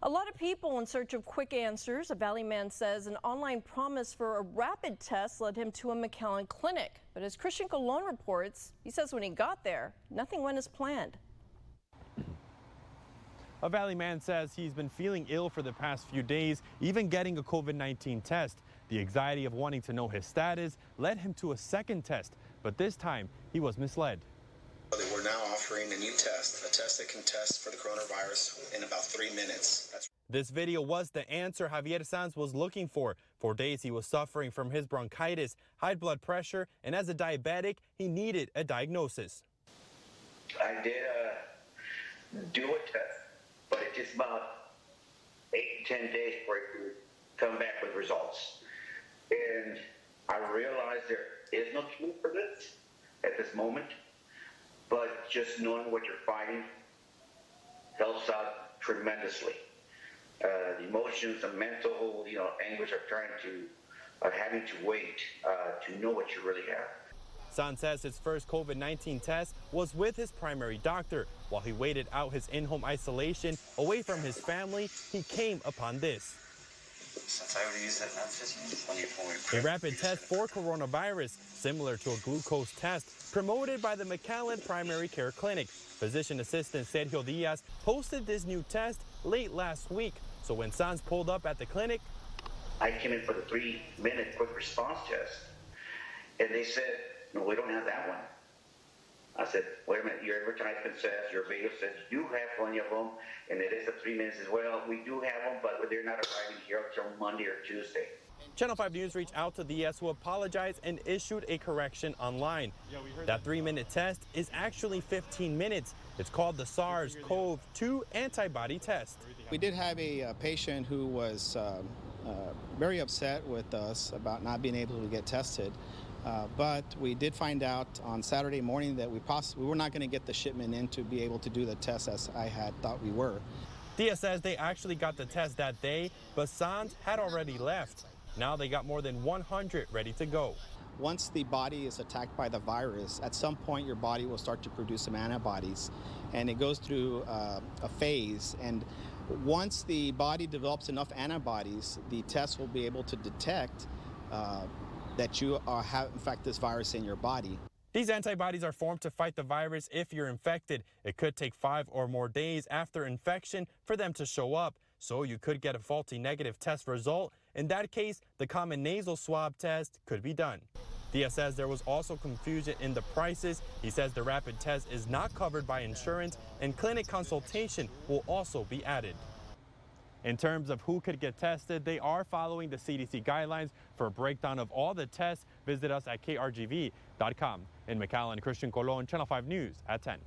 A lot of people in search of quick answers. A Valley man says an online promise for a rapid test led him to a McAllen clinic. But as Christian Colon reports, he says when he got there, nothing went as planned. A Valley man says he's been feeling ill for the past few days, even getting a COVID-19 test. The anxiety of wanting to know his status led him to a second test, but this time he was misled. We're now offering a new test, a test that can test for the coronavirus in about 3 minutes. This video was the answer Javier Sanz was looking for. For days he was suffering from his bronchitis, high blood pressure, and as a diabetic, he needed a diagnosis. I did do a test, but it takes about 8 to 10 days for it to come back with results. And I realized there is no cure for this at this moment, but just knowing what you're fighting helps out tremendously. The emotions, the mental, anguish of having to wait to know what you really have. San says his first COVID-19 test was with his primary doctor. While he waited out his in-home isolation away from his family, he came upon this. Since I already used that, I'm just using a rapid test for coronavirus, similar to a glucose test, promoted by the McAllen Primary Care Clinic. Physician assistant Sergio Diaz posted this new test late last week. So when Sanz pulled up at the clinic, I came in for the 3-minute quick response test, and they said, no, we don't have that one. I said, wait a minute, your advertisement says, your video says you have plenty of them, and it is a 3 minutes as well. We do have them, but they're not arriving here until Monday or Tuesday. Channel 5 News reached out to Diaz, who apologized and issued a correction online. That 3-minute test is actually 15 minutes. It's called the SARS-CoV-2 antibody test. We did have a patient who was very upset with us about not being able to get tested. But we did find out on Saturday morning that we were not going to get the shipment in to be able to do the test as I had thought we were. Diaz says they actually got the test that day, but Sanz had already left. Now they got more than 100 ready to go. Once the body is attacked by the virus, at some point your body will start to produce some antibodies, and it goes through a phase. And once the body develops enough antibodies, the test will be able to detect that you have, in fact, this virus in your body. These antibodies are formed to fight the virus if you're infected. It could take 5 or more days after infection for them to show up, so you could get a faulty negative test result. In that case, the common nasal swab test could be done. Diaz says there was also confusion in the prices. He says the rapid test is not covered by insurance, and clinic consultation will also be added. In terms of who could get tested, they are following the CDC guidelines. For a breakdown of all the tests, visit us at krgv.com. In McAllen, Christian Colon, Channel 5 News at 10.